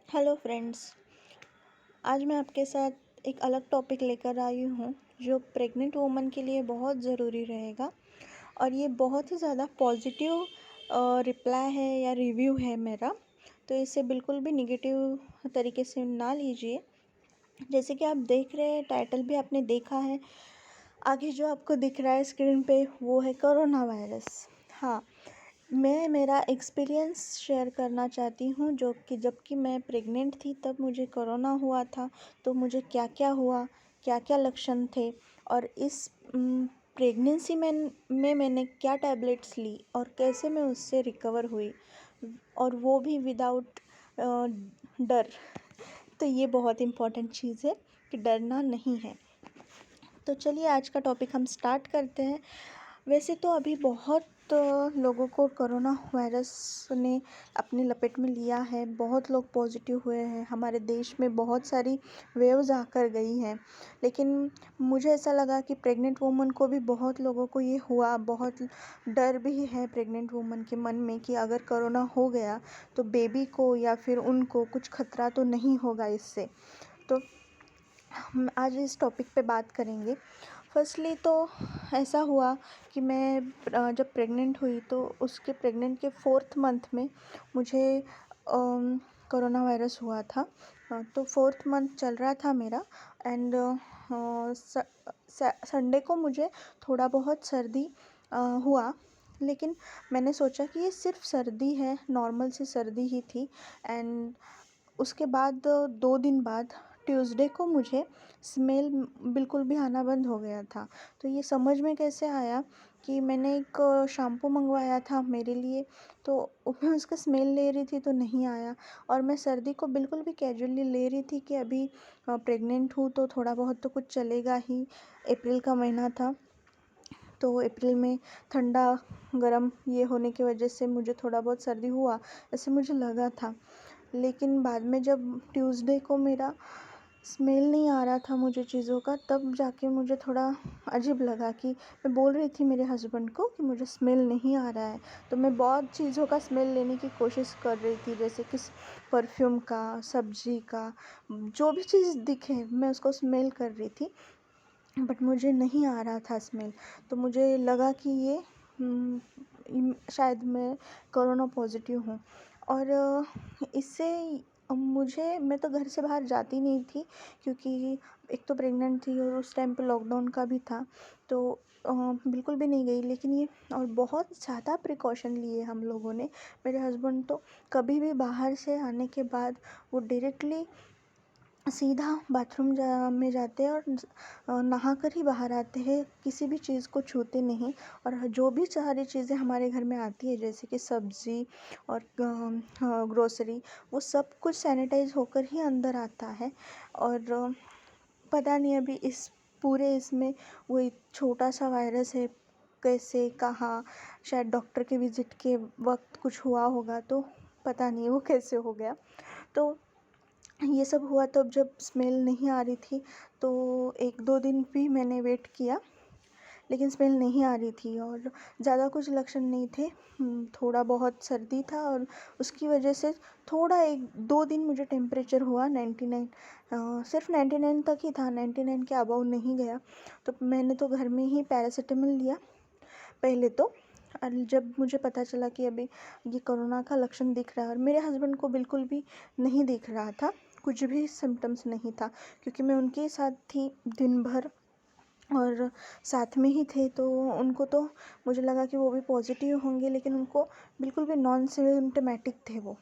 Hello friends. आज मैं आपके साथ एक अलग टॉपिक लेकर आई हूँ जो प्रेग्नेंट वुमन के लिए बहुत ज़रूरी रहेगा। और ये बहुत ही ज़्यादा पॉजिटिव रिप्लाई है या रिव्यू है मेरा। तो इसे बिल्कुल भी निगेटिव तरीके से ना लीजिए। जैसे कि आप देख रहे हैं, टाइटल भी आपने देखा है, आगे जो आपको दिख रहा है स्क्रीन पे वो है कोरोना वायरस। हाँ, मैं मेरा एक्सपीरियंस शेयर करना चाहती हूँ जो कि जबकि मैं प्रेग्नेंट थी तब मुझे कोरोना हुआ था। तो मुझे क्या क्या हुआ, क्या क्या लक्षण थे, और इस प्रेगनेंसी में मैंने क्या टैबलेट्स ली और कैसे मैं उससे रिकवर हुई, और वो भी विदाउट डर। तो ये बहुत इम्पॉर्टेंट चीज़ है कि डरना नहीं है। तो चलिए आज का टॉपिक हम स्टार्ट करते हैं। वैसे तो अभी बहुत लोगों को कोरोना वायरस ने अपनी लपेट में लिया है। बहुत लोग पॉजिटिव हुए हैं, हमारे देश में बहुत सारी वेव्स आकर गई हैं। लेकिन मुझे ऐसा लगा कि प्रेग्नेंट वुमन को भी बहुत लोगों को ये हुआ। बहुत डर भी है प्रेग्नेंट वुमन के मन में कि अगर कोरोना हो गया तो बेबी को या फिर उनको कुछ खतरा तो नहीं होगा इससे। तो हम आज इस टॉपिक पे बात करेंगे। फर्स्टली तो ऐसा हुआ कि मैं जब प्रेग्नेंट हुई तो उसके प्रेग्नेंट के 4th मंथ में मुझे कोरोना वायरस हुआ था। तो 4th मंथ चल रहा था मेरा। एंड संडे को मुझे थोड़ा बहुत सर्दी हुआ। लेकिन मैंने सोचा कि ये सिर्फ सर्दी है, नॉर्मल सी सर्दी ही थी। एंड उसके बाद 2 दिन बाद ट्यूसडे को मुझे स्मेल बिल्कुल भी आना बंद हो गया था। तो ये समझ में कैसे आया कि मैंने एक शैम्पू मंगवाया था मेरे लिए, तो मैं उसका स्मेल ले रही थी तो नहीं आया। और मैं सर्दी को बिल्कुल भी कैजुअली ले रही थी कि अभी प्रेग्नेंट हूँ तो थोड़ा बहुत तो कुछ चलेगा ही। अप्रैल का महीना था, तो अप्रैल में ठंडा गरम ये होने की वजह से मुझे थोड़ा बहुत सर्दी हुआ, ऐसे मुझे लगा था। लेकिन बाद में जब ट्यूसडे को मेरा स्मेल नहीं आ रहा था मुझे चीज़ों का, तब जाके मुझे थोड़ा अजीब लगा कि मैं बोल रही थी मेरे हस्बैंड को कि मुझे स्मेल नहीं आ रहा है। तो मैं बहुत चीज़ों का स्मेल लेने की कोशिश कर रही थी, जैसे कि परफ्यूम का, सब्जी का, जो भी चीज़ दिखे मैं उसको स्मेल कर रही थी, बट मुझे नहीं आ रहा था स्मेल। तो मुझे लगा कि ये शायद मैं कोरोना पॉजिटिव हूँ। और इससे मैं तो घर से बाहर जाती नहीं थी, क्योंकि एक तो प्रेग्नेंट थी और उस टाइम पे लॉकडाउन का भी था। तो बिल्कुल भी नहीं गई। लेकिन ये और बहुत ज़्यादा प्रिकॉशन लिए हम लोगों ने। मेरे हस्बैंड तो कभी भी बाहर से आने के बाद वो डायरेक्टली सीधा बाथरूम में जाते हैं और नहा कर ही बाहर आते हैं, किसी भी चीज़ को छूते नहीं। और जो भी सारी चीज़ें हमारे घर में आती है, जैसे कि सब्ज़ी और ग्रोसरी, वो सब कुछ सैनिटाइज होकर ही अंदर आता है। और पता नहीं अभी इस पूरे इसमें वो एक छोटा सा वायरस है, कैसे कहाँ, शायद डॉक्टर के विज़िट के वक्त कुछ हुआ होगा, तो पता नहीं वो कैसे हो गया। तो ये सब हुआ तब जब स्मेल नहीं आ रही थी, तो 1-2 दिन भी मैंने वेट किया, लेकिन स्मेल नहीं आ रही थी और ज़्यादा कुछ लक्षण नहीं थे। थोड़ा बहुत सर्दी था और उसकी वजह से थोड़ा 1-2 दिन मुझे टेम्परेचर हुआ 99, सिर्फ 99 तक ही था, 99 के अबव नहीं गया। तो मैंने तो घर में ही पैरासिटामोल लिया पहले तो। और जब मुझे पता चला कि अभी ये कोरोना का लक्षण दिख रहा है, और मेरे हस्बैंड को बिल्कुल भी नहीं दिख रहा था, कुछ भी सिम्टम्स नहीं था, क्योंकि मैं उनके साथ थी दिन भर और साथ में ही थे, तो उनको तो मुझे लगा कि वो भी पॉजिटिव होंगे, लेकिन उनको बिल्कुल भी नॉन सिम्टमेटिक थे वो।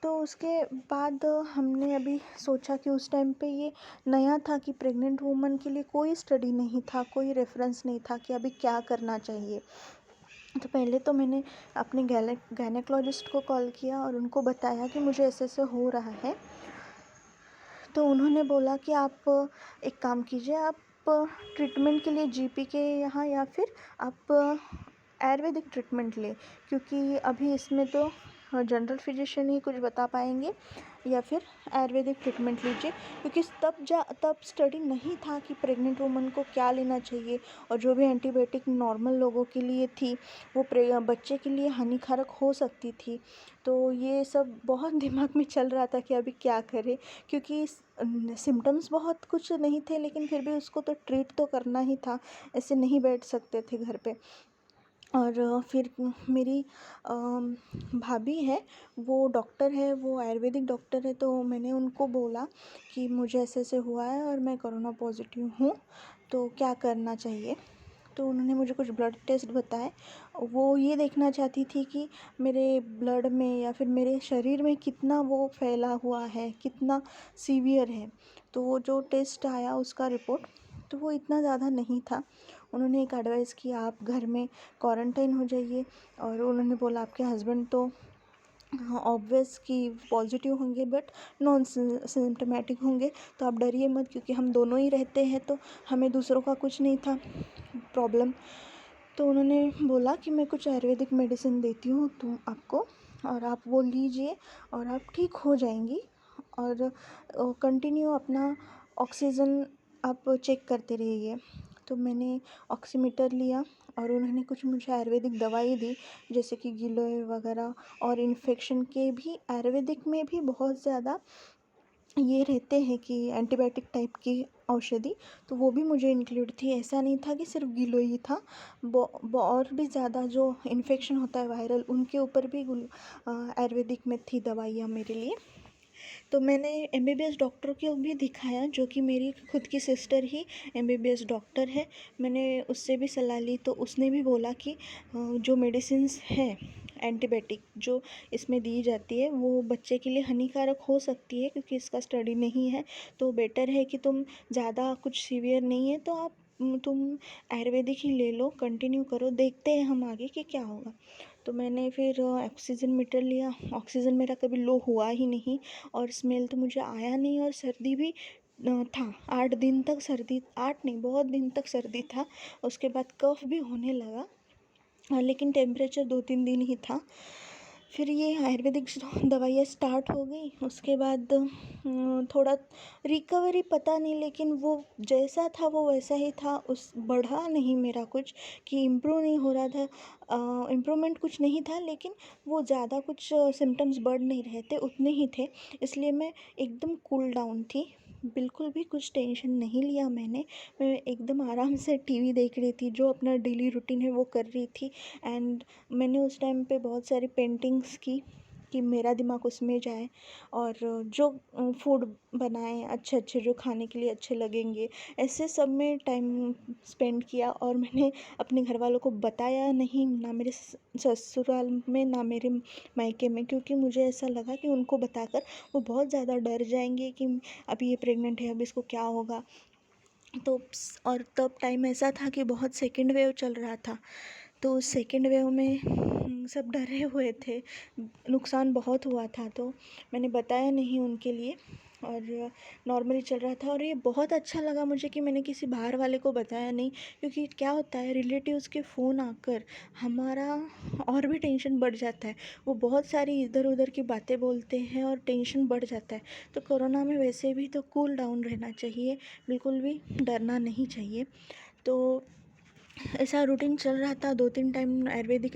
तो उसके बाद हमने अभी सोचा कि उस टाइम पे ये नया था कि प्रेग्नेंट वुमन के लिए कोई स्टडी नहीं था, कोई रेफरेंस नहीं था कि अभी क्या करना चाहिए। तो पहले तो मैंने अपने गायनेकोलॉजिस्ट को कॉल किया और उनको बताया कि मुझे ऐसे हो रहा है। तो उन्होंने बोला कि आप एक काम कीजिए, आप ट्रीटमेंट के लिए जीपी के यहाँ या फिर आप आयुर्वेदिक ट्रीटमेंट लें, क्योंकि अभी इसमें तो जनरल फिजिशियन ही कुछ बता पाएंगे या फिर आयुर्वेदिक ट्रीटमेंट लीजिए, क्योंकि तब स्टडी नहीं था कि प्रेग्नेंट वुमन को क्या लेना चाहिए, और जो भी एंटीबायोटिक नॉर्मल लोगों के लिए थी वो बच्चे के लिए हानिकारक हो सकती थी। तो ये सब बहुत दिमाग में चल रहा था कि अभी क्या करें, क्योंकि सिम्टम्स बहुत कुछ नहीं थे, लेकिन फिर भी उसको तो ट्रीट तो करना ही था, ऐसे नहीं बैठ सकते थे घर पे। और फिर मेरी भाभी है, वो डॉक्टर है, वो आयुर्वेदिक डॉक्टर है, तो मैंने उनको बोला कि मुझे ऐसे ऐसे हुआ है और मैं कोरोना पॉजिटिव हूँ, तो क्या करना चाहिए। तो उन्होंने मुझे कुछ ब्लड टेस्ट बताए। वो ये देखना चाहती थी कि मेरे ब्लड में या फिर मेरे शरीर में कितना वो फैला हुआ है, कितना सीवियर है। तो वो जो टेस्ट आया उसका रिपोर्ट, तो वो इतना ज़्यादा नहीं था। उन्होंने एक एडवाइस की, आप घर में क्वारंटाइन हो जाइए, और उन्होंने बोला आपके हस्बैंड तो ऑब्वियस कि पॉजिटिव होंगे बट नॉन सिम्टोमेटिक होंगे, तो आप डरिए मत, क्योंकि हम दोनों ही रहते हैं तो हमें दूसरों का कुछ नहीं था प्रॉब्लम। तो उन्होंने बोला कि मैं कुछ आयुर्वेदिक मेडिसिन देती हूँ तुम आपको, और आप वो लीजिए और आप ठीक हो जाएंगी, और कंटिन्यू अपना ऑक्सीजन आप चेक करते रहिए। तो मैंने ऑक्सीमीटर लिया और उन्होंने कुछ मुझे आयुर्वेदिक दवाई दी, जैसे कि गिलोय वगैरह, और इन्फेक्शन के भी आयुर्वेदिक में भी बहुत ज़्यादा ये रहते हैं कि एंटीबायोटिक टाइप की औषधि, तो वो भी मुझे इंक्लूड थी। ऐसा नहीं था कि सिर्फ गिलोय ही था, और भी ज़्यादा जो इन्फेक्शन होता है वायरल, उनके ऊपर भी आयुर्वेदिक में थी दवाइयाँ मेरे लिए। तो मैंने एमबीबीएस डॉक्टर को भी दिखाया, जो कि मेरी खुद की सिस्टर ही एमबीबीएस डॉक्टर है। मैंने उससे भी सलाह ली, तो उसने भी बोला कि जो मेडिसिन्स है एंटीबायोटिक जो इसमें दी जाती है वो बच्चे के लिए हानिकारक हो सकती है, क्योंकि इसका स्टडी नहीं है। तो बेटर है कि तुम ज़्यादा कुछ सीवियर नहीं है तो आप तुम आयुर्वेदिक ही ले लो, कंटिन्यू करो, देखते हैं हम आगे कि क्या होगा। तो मैंने फिर ऑक्सीजन मीटर लिया। ऑक्सीजन मेरा कभी लो हुआ ही नहीं, और स्मेल तो मुझे आया नहीं, और सर्दी भी था। 8 दिन तक सर्दी, 8 नहीं बहुत दिन तक सर्दी था। उसके बाद कफ भी होने लगा, लेकिन टेम्परेचर 2-3 दिन ही था। फिर ये आयुर्वेदिक दवाइयाँ स्टार्ट हो गई। उसके बाद थोड़ा रिकवरी पता नहीं, लेकिन वो जैसा था वो वैसा ही था, उस बढ़ा नहीं मेरा कुछ, कि इम्प्रूव नहीं हो रहा था। इम्प्रूवमेंट कुछ नहीं था, लेकिन वो ज़्यादा कुछ सिम्टम्स बढ़ नहीं रहे थे, उतने ही थे। इसलिए मैं एकदम कूल डाउन थी, बिल्कुल भी कुछ टेंशन नहीं लिया मैंने। मैं एकदम आराम से टीवी देख रही थी, जो अपना डेली रूटीन है वो कर रही थी। एंड मैंने उस टाइम पे बहुत सारी पेंटिंग्स की कि मेरा दिमाग उसमें जाए, और जो फूड बनाए अच्छे अच्छे, जो खाने के लिए अच्छे लगेंगे, ऐसे सब में टाइम स्पेंड किया। और मैंने अपने घर वालों को बताया नहीं, ना मेरे ससुराल में ना मेरे मायके में, क्योंकि मुझे ऐसा लगा कि उनको बताकर वो बहुत ज़्यादा डर जाएंगे कि अभी ये प्रेग्नेंट है, अब इसको क्या होगा। तो और तब टाइम ऐसा था कि बहुत सेकेंड वेव चल रहा था, तो उस सेकेंड वेव में सब डरे हुए थे, नुकसान बहुत हुआ था। तो मैंने बताया नहीं उनके लिए, और नॉर्मली चल रहा था। और ये बहुत अच्छा लगा मुझे कि मैंने किसी बाहर वाले को बताया नहीं, क्योंकि क्या होता है रिलेटिव्स के फ़ोन आकर हमारा और भी टेंशन बढ़ जाता है। वो बहुत सारी इधर उधर की बातें बोलते हैं और टेंशन बढ़ जाता है। तो कोरोना में वैसे भी तो कूल डाउन रहना चाहिए, बिल्कुल भी डरना नहीं चाहिए। तो ऐसा रूटीन चल रहा था। 2-3 टाइम आयुर्वेदिक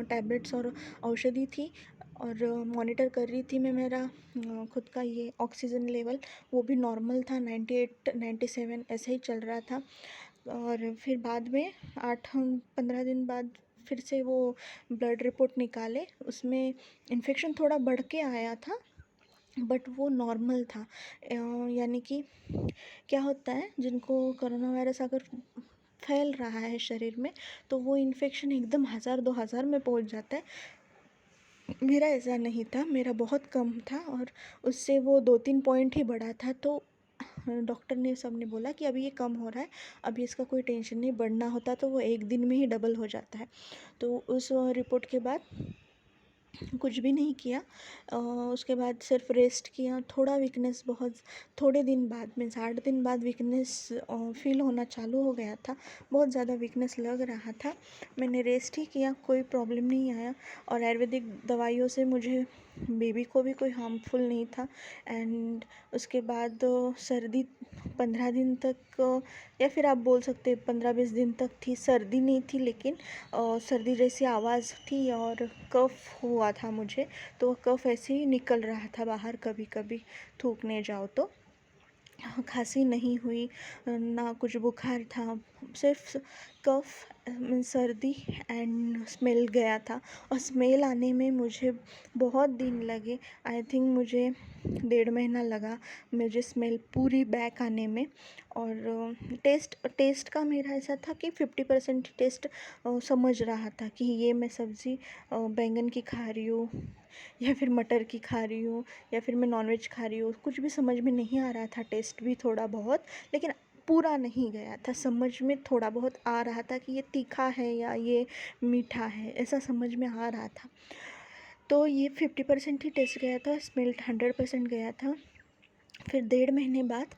टैबलेट्स और औषधि थी, और मॉनिटर कर रही थी मैं मेरा खुद का ये ऑक्सीजन लेवल, वो भी नॉर्मल था, 98-97 ऐसे ही चल रहा था। और फिर बाद में 8-15 दिन बाद फिर से वो ब्लड रिपोर्ट निकाले, उसमें इन्फेक्शन थोड़ा बढ़ के आया था, बट वो नॉर्मल था। यानी कि क्या होता है, जिनको कोरोना वायरस अगर फैल रहा है शरीर में, तो वो इन्फेक्शन एकदम 1000-2000 में पहुंच जाता है। मेरा ऐसा नहीं था, मेरा बहुत कम था, और उससे वो 2-3 पॉइंट ही बढ़ा था। तो डॉक्टर ने सब ने बोला कि अभी ये कम हो रहा है, अभी इसका कोई टेंशन नहीं, बढ़ना होता तो वो 1 दिन में ही डबल हो जाता है। तो उस रिपोर्ट के बाद कुछ भी नहीं किया। उसके बाद सिर्फ रेस्ट किया। थोड़ा वीकनेस बहुत थोड़े दिन बाद मीन्स 8 दिन बाद वीकनेस फ़ील होना चालू हो गया था। बहुत ज़्यादा वीकनेस लग रहा था। मैंने रेस्ट ही किया, कोई प्रॉब्लम नहीं आया और आयुर्वेदिक दवाइयों से मुझे बेबी को भी कोई हार्मफुल नहीं था। एंड उसके बाद सर्दी 15 दिन तक या फिर आप बोल सकते हैं 15-20 दिन तक थी। सर्दी नहीं थी लेकिन सर्दी जैसी आवाज़ थी और कफ़ हुआ था मुझे, तो वो कफ़ ऐसे ही निकल रहा था बाहर कभी कभी थूकने जाओ तो। खांसी नहीं हुई, ना कुछ बुखार था, सिर्फ कफ सर्दी एंड स्मेल गया था। और स्मेल आने में मुझे बहुत दिन लगे। आई थिंक मुझे 1.5 महीना लगा मुझे स्मेल पूरी बैक आने में। और टेस्ट का मेरा ऐसा था कि 50% टेस्ट समझ रहा था कि ये मैं सब्ज़ी बैंगन की खा रही हूँ या फिर मटर की खा रही हूँ या फिर मैं नॉनवेज खा रही हूँ। कुछ भी समझ में नहीं आ रहा था, टेस्ट भी थोड़ा बहुत, लेकिन पूरा नहीं गया था। समझ में थोड़ा बहुत आ रहा था कि ये तीखा है या ये मीठा है, ऐसा समझ में आ रहा था। तो ये 50% ही टेस्ट गया था, स्मेल 100% गया था। फिर 1.5 महीने बाद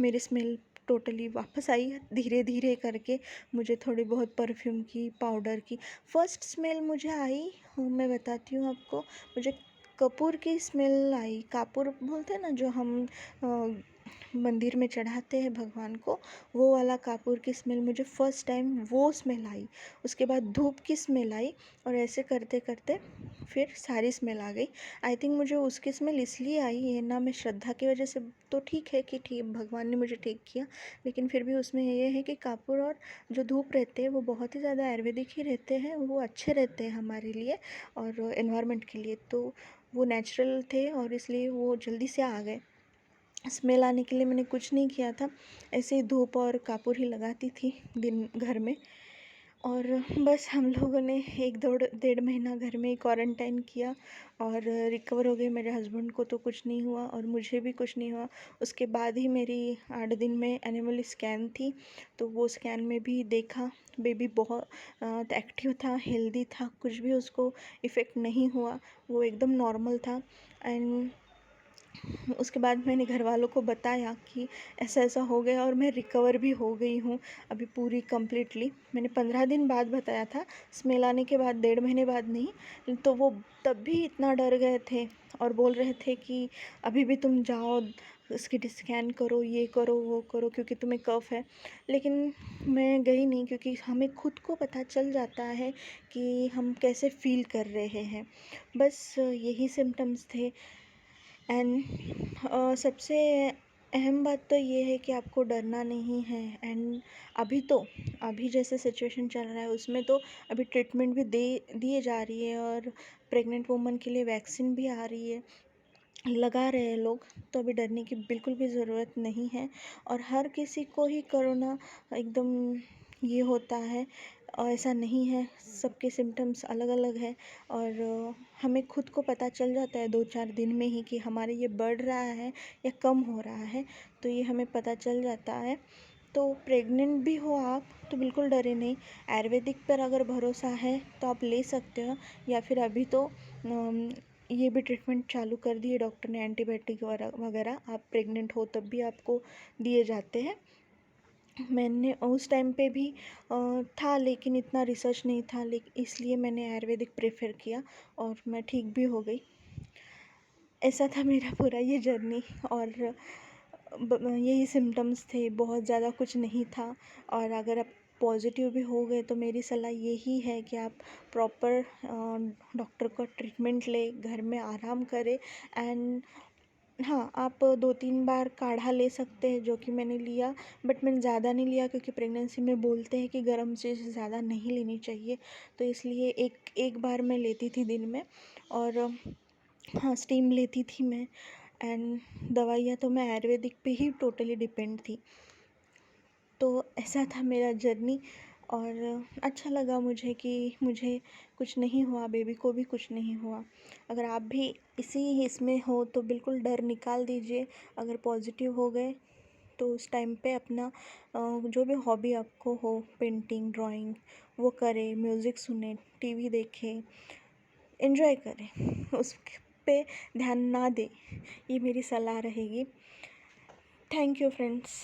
मेरी स्मेल टोटली वापस आई धीरे धीरे करके। मुझे थोड़ी बहुत परफ्यूम की, पाउडर की फर्स्ट स्मेल मुझे आई। मैं बताती हूँ आपको। मुझे कपूर की स्मेल आई। कपूर बोलते हैं ना, जो हम मंदिर में चढ़ाते हैं भगवान को, वो वाला कपूर की स्मेल मुझे फ़र्स्ट टाइम वो स्मेल आई। उसके बाद धूप की स्मेल आई और ऐसे करते करते फिर सारी स्मेल आ गई। आई थिंक मुझे उसकी स्मेल इसलिए आई, ये ना मैं श्रद्धा की वजह से, तो ठीक है कि ठीक भगवान ने मुझे ठीक किया, लेकिन फिर भी उसमें ये है कि कपूर और जो धूप रहते हैं वो बहुत ही ज़्यादा आयुर्वेदिक ही रहते हैं, वो अच्छे रहते हैं हमारे लिए और एनवायरनमेंट के लिए। तो वो नेचुरल थे और इसलिए वो जल्दी से आ गए। स्मेल आने के लिए मैंने कुछ नहीं किया था, ऐसे ही धूप और कपूर ही लगाती थी दिन घर में। और बस हम लोगों ने 1-1.5 महीना घर में ही क्वारंटाइन किया और रिकवर हो गए। मेरे हस्बैंड को तो कुछ नहीं हुआ और मुझे भी कुछ नहीं हुआ। उसके बाद ही मेरी 8 दिन में एनिमल स्कैन थी, तो वो स्कैन में भी देखा बेबी बहुत एक्टिव था, हेल्दी था, कुछ भी उसको इफ़ेक्ट नहीं हुआ, वो एकदम नॉर्मल था। एंड उसके बाद मैंने घर वालों को बताया कि ऐसा ऐसा हो गया और मैं रिकवर भी हो गई हूँ अभी पूरी कंप्लीटली। मैंने 15 दिन बाद बताया था, स्मेल आने के बाद, 1.5 महीने बाद नहीं। तो वो तब भी इतना डर गए थे और बोल रहे थे कि अभी भी तुम जाओ, सिटी स्कैन करो, ये करो वो करो, क्योंकि तुम्हें कफ है। लेकिन मैं गई नहीं, क्योंकि हमें खुद को पता चल जाता है कि हम कैसे फील कर रहे हैं। बस यही सिम्टम्स थे। एंड सबसे अहम बात तो ये है कि आपको डरना नहीं है। एंड अभी जैसे सिचुएशन चल रहा है उसमें तो अभी ट्रीटमेंट भी दिए जा रही है और प्रेग्नेंट वुमन के लिए वैक्सीन भी आ रही है, लगा रहे हैं लोग। तो अभी डरने की बिल्कुल भी ज़रूरत नहीं है। और हर किसी को ही कोरोना एकदम ये होता है, ऐसा नहीं है, सबके सिम्टम्स अलग अलग है। और हमें खुद को पता चल जाता है 2-4 दिन में ही कि हमारे ये बढ़ रहा है या कम हो रहा है, तो ये हमें पता चल जाता है। तो प्रेग्नेंट भी हो आप तो बिल्कुल डरे नहीं। आयुर्वेदिक पर अगर भरोसा है तो आप ले सकते हो, या फिर अभी तो ये भी ट्रीटमेंट चालू कर दिए डॉक्टर ने, एंटीबायोटिक वगैरह, आप प्रेग्नेंट हो तब भी आपको दिए जाते हैं। मैंने उस टाइम पे भी था, लेकिन इतना रिसर्च नहीं था, लेकिन इसलिए मैंने आयुर्वेदिक प्रेफर किया और मैं ठीक भी हो गई। ऐसा था मेरा पूरा ये जर्नी। और यही सिम्टम्स थे, बहुत ज़्यादा कुछ नहीं था। और अगर आप पॉजिटिव भी हो गए तो मेरी सलाह यही है कि आप प्रॉपर डॉक्टर का ट्रीटमेंट लें, घर में आराम करें। एंड हाँ, आप 2-3 बार काढ़ा ले सकते हैं, जो कि मैंने लिया, बट मैंने ज़्यादा नहीं लिया, क्योंकि प्रेगनेंसी में बोलते हैं कि गर्म चीज़ ज़्यादा नहीं लेनी चाहिए, तो इसलिए एक एक बार मैं लेती थी दिन में। और हाँ, स्टीम लेती थी मैं। एंड दवाइयाँ तो मैं आयुर्वेदिक पे ही टोटली डिपेंड थी। तो ऐसा था मेरा जर्नी। और अच्छा लगा मुझे कि मुझे कुछ नहीं हुआ, बेबी को भी कुछ नहीं हुआ। अगर आप भी इसी इसमें हो तो बिल्कुल डर निकाल दीजिए। अगर पॉजिटिव हो गए तो उस टाइम पे अपना जो भी हॉबी आपको हो, पेंटिंग, ड्राइंग, वो करें, म्यूज़िक सुने, टीवी देखें, एंजॉय करें, उस पे ध्यान ना दें, ये मेरी सलाह रहेगी। Thank you friends.